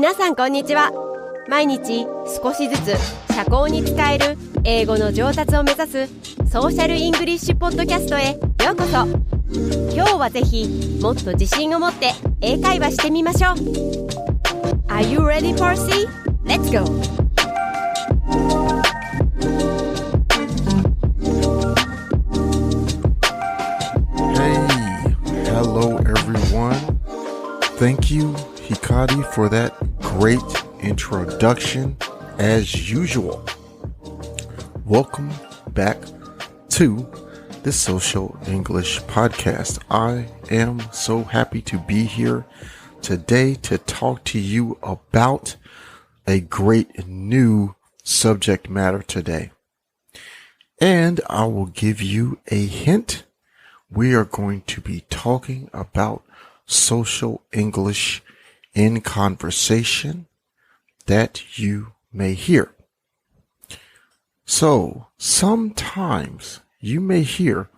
皆さんこんにちは。毎日少しずつ社交に使える英語の上達を目指すソーシャルイングリッシュポッドキャストへようこそ。今日はぜひもっと自信を持って英会話してみましょう。 Are you ready, Parsi? Let's go! Hello everyone. Thank you, Hikari, for that great introduction as usual. Welcome back to the Social English Podcast. I am so happy to be here today to talk to you about a great new subject matter today. And I will give you a hint. We are going to be talking about social English in conversation that you may hear. So sometimes you may hear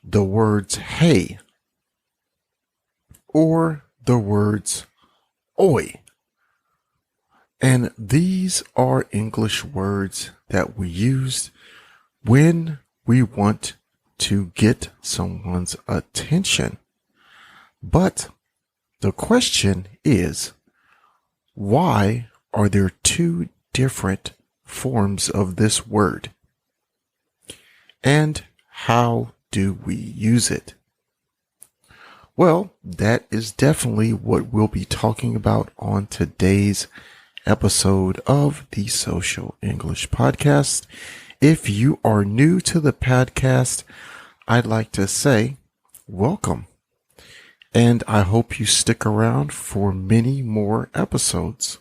the words hey or the words oi. And these are English words that we use when we want to get someone's attention. But the question is, why are there two different forms of this word? And how do we use it? Well, that is definitely what we'll be talking about on today's episode of the Social English Podcast. If you are new to the podcast, I'd like to say welcome. And I hope you stick around for many more episodes.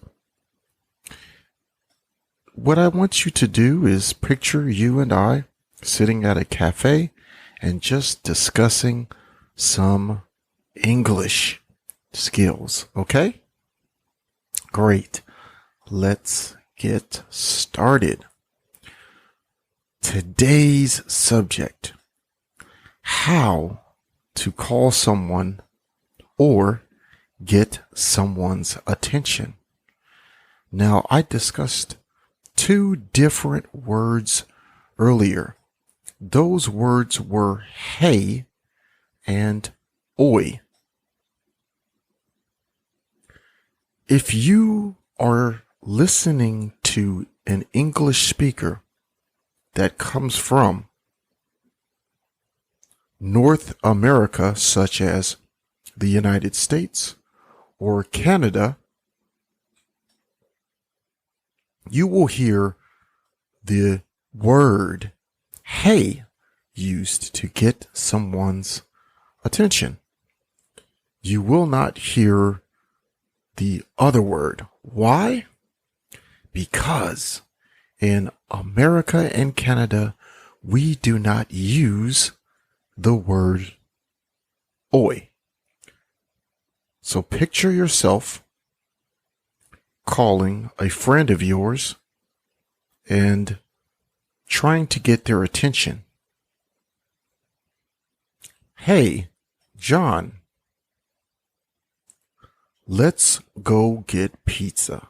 What I want you to do is picture you and I sitting at a cafe and just discussing some English skills, okay? Great. Let's get started. Today's subject: how to call someone or get someone's attention. Now, I discussed two different words earlier. Those words were hey and oi. If you are listening to an English speaker that comes from North America, such as the United States or Canada, you will hear the word hey used to get someone's attention. You will not hear the other word. Why? Because in America and Canada, we do not use the word oi. So picture yourself calling a friend of yours and trying to get their attention. Hey, John, let's go get pizza.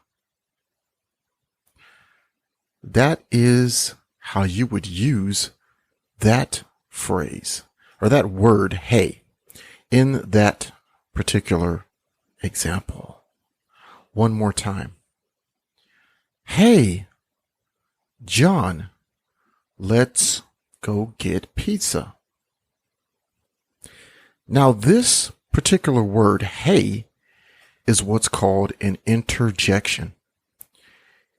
That is how you would use that phrase or that word hey in that particular example. One more time. Hey, John, let's go get pizza. Now, this particular word hey is what's called an interjection.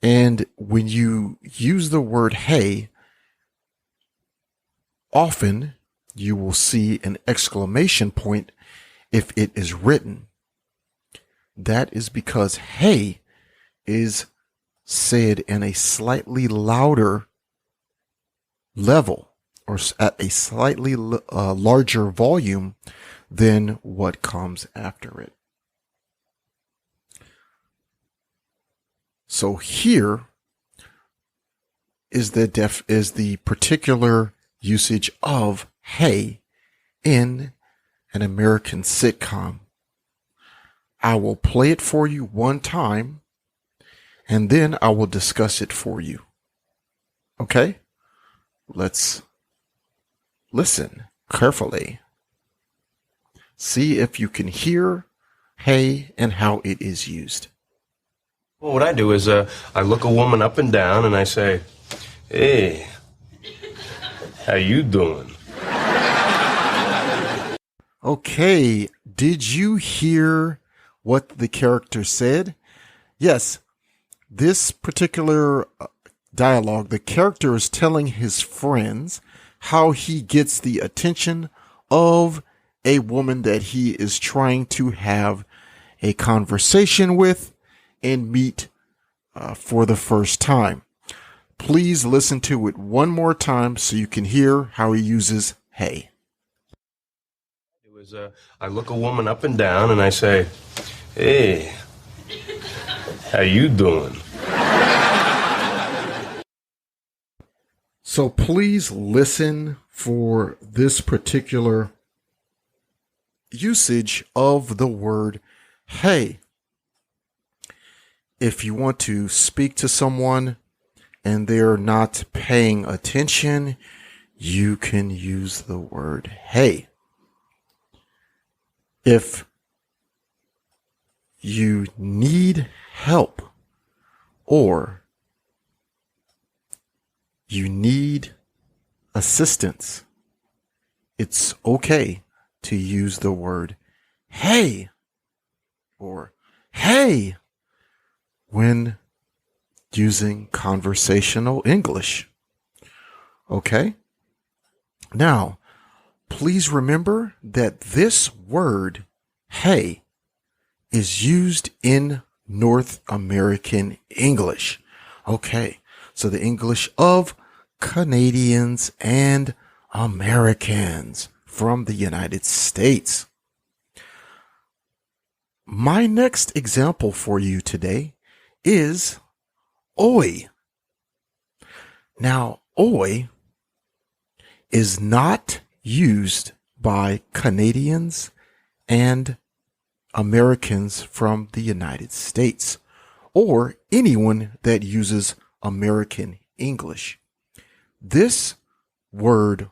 And when you use the word hey, often you will see an exclamation point if it is written. That is because hey is said in a slightly louder level or at a slightly larger volume than what comes after it. So here is the particular usage of hey in an American sitcom. I will play it for you one time, and then I will discuss it for you. Okay? Let's listen carefully. See if you can hear hey and how it is used. Well, what I do is I look a woman up and down and I say, "Hey, how you doing?" Okay, did you hear what the character said? Yes, this particular dialogue, the character is telling his friends how he gets the attention of a woman that he is trying to have a conversation with and meet for the first time. Please listen to it one more time so you can hear how he uses hey. I look a woman up and down and I say, "Hey, how you doing?" So please listen for this particular usage of the word hey. If you want to speak to someone and they're not paying attention, you can use the word hey. If you need help or you need assistance, it's okay to use the word hey or hey when using conversational English. Okay? Now, please remember that this word, hey, is used in North American English. Okay, so the English of Canadians and Americans from the United States. My next example for you today is oi. Now, oi is not used by Canadians and Americans from the United States or anyone that uses American English. This word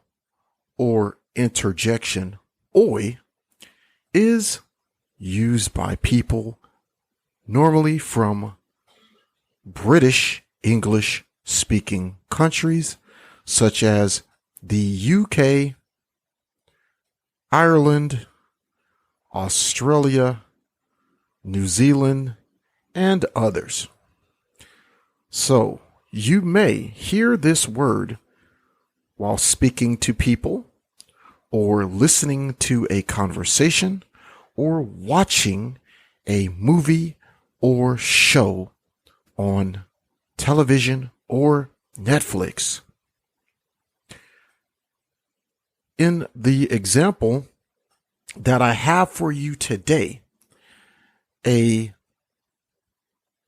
or interjection, oi, is used by people normally from British English speaking countries such as the UK, Ireland, Australia, New Zealand, and others. So you may hear this word while speaking to people or listening to a conversation or watching a movie or show on television or Netflix. In the example that I have for you today, a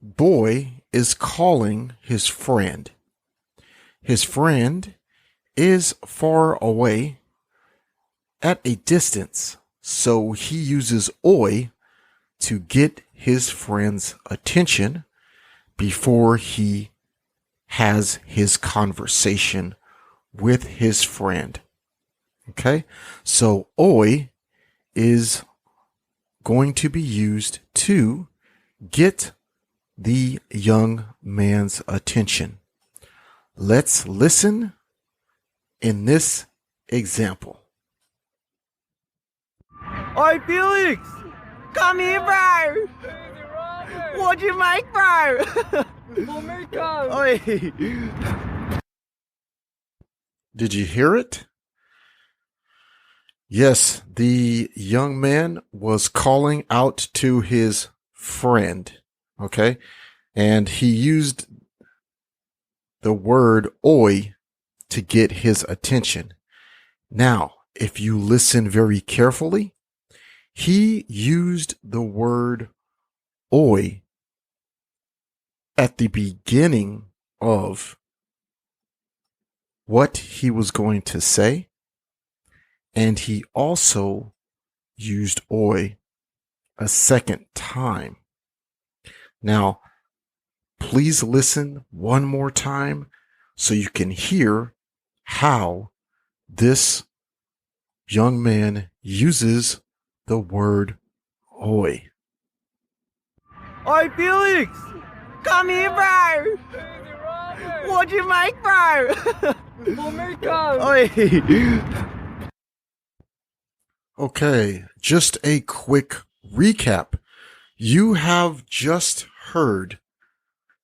boy is calling his friend. His friend is far away at a distance, so he uses oi to get his friend's attention before he has his conversation with his friend. Okay, so oi is going to be used to get the young man's attention. Let's listen in this example. Oi, Felix! Come here, bro! What do you make, bro? Oi! Did you hear it? Yes, the young man was calling out to his friend, okay? And he used the word oi to get his attention. Now, if you listen very carefully, he used the word oi at the beginning of what he was going to say. And he also used oi a second time. Now, please listen one more time so you can hear how this young man uses the word oi. Oi, Felix! Come here, bro! What'd you make, bro? Oi! Okay, just a quick recap. You have just heard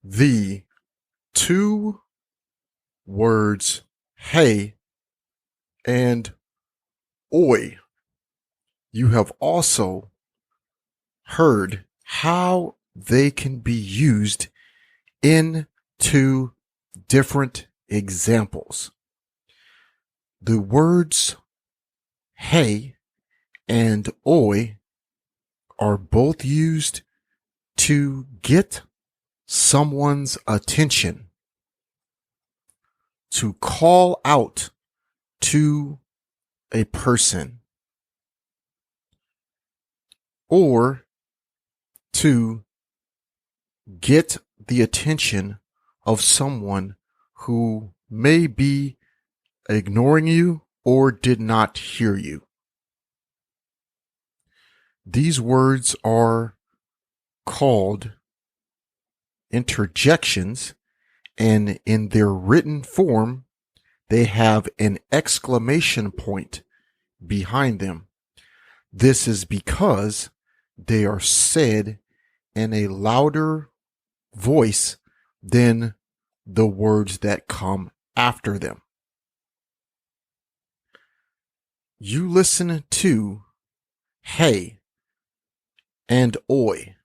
the two words hey and oi. You have also heard how they can be used in two different examples. The words hey and oi are both used to get someone's attention, to call out to a person, or to get the attention of someone who may be ignoring you or did not hear you. These words are called interjections, and in their written form, they have an exclamation point behind them. This is because they are said in a louder voice than the words that come after them. You listen to hey and oi.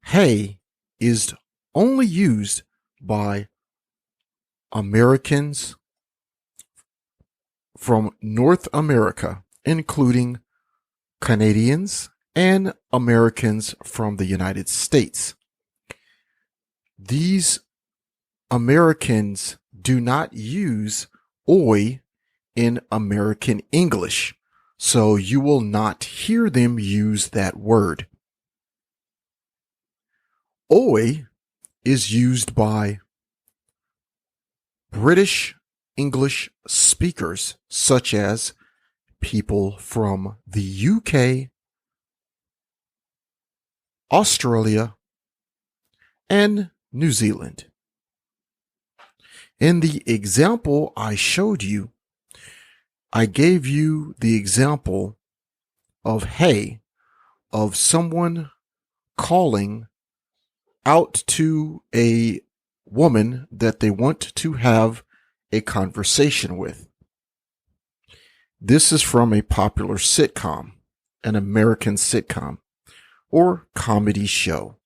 Hey is only used by Americans from North America, including Canadians and Americans from the United States. These Americans do not use oi in American English, so you will not hear them use that word. Oi is used by British English speakers, such as people from the UK, Australia, and New Zealand. In the example I showed you, I gave you the example of hey, of someone calling out to a woman that they want to have a conversation with. This is from a popular sitcom, an American sitcom or comedy show.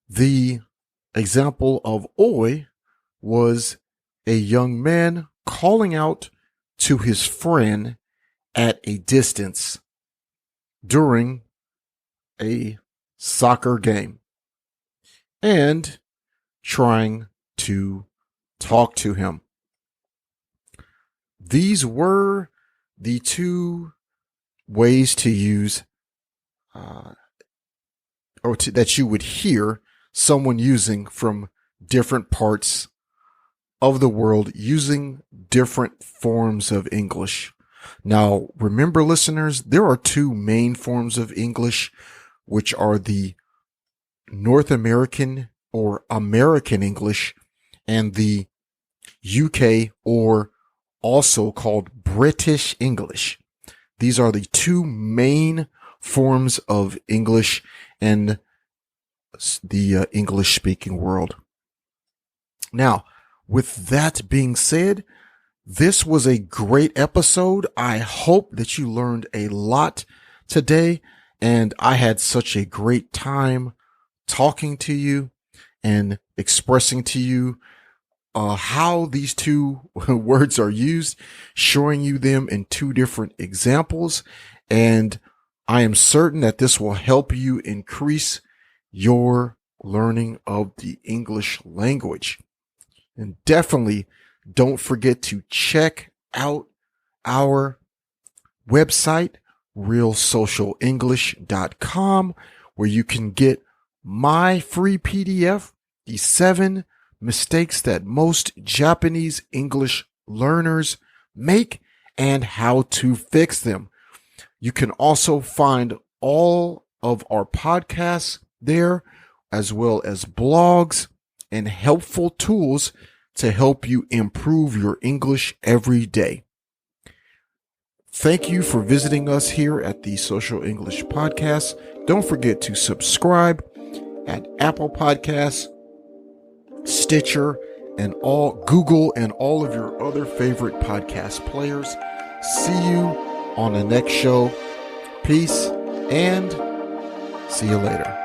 The example of oi was a young man calling out to his friend at a distance during a soccer game and trying to talk to him. These were the two ways to use that you would hear someone using from different parts of the world using different forms of English. Now, remember, listeners, there are two main forms of English, which are the North American or American English and the UK or also called British English. These are the two main forms of English in the English speaking world. Now, with that being said, this was a great episode. I hope that you learned a lot today, and I had such a great time talking to you and expressing to you how these two words are used, showing you them in two different examples. And I am certain that this will help you increase your learning of the English language. And definitely don't forget to check out our website, realsocialenglish.com, where you can get my free PDF, the 7 mistakes that most Japanese English learners make and how to fix them. You can also find all of our podcasts there, as well as blogs and helpful tools to help you improve your English every day. Thank you for visiting us here at the Social English Podcast. Don't forget to subscribe at Apple Podcasts, Stitcher, and Google and all of your other favorite podcast players. See you on the next show. Peace and see you later.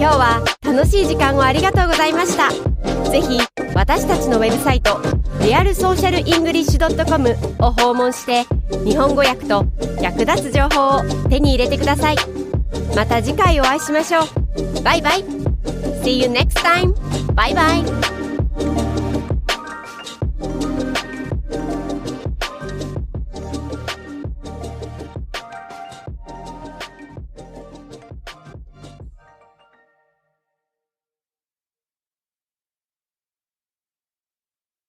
今日は楽しい時間をありがとうございました。ぜひ私たちのウェブサイト realsocialenglish.com を訪問して日本語訳と役立つ情報を手に入れてください。また次回お会いしましょう。バイバイ。See you next time. Bye bye.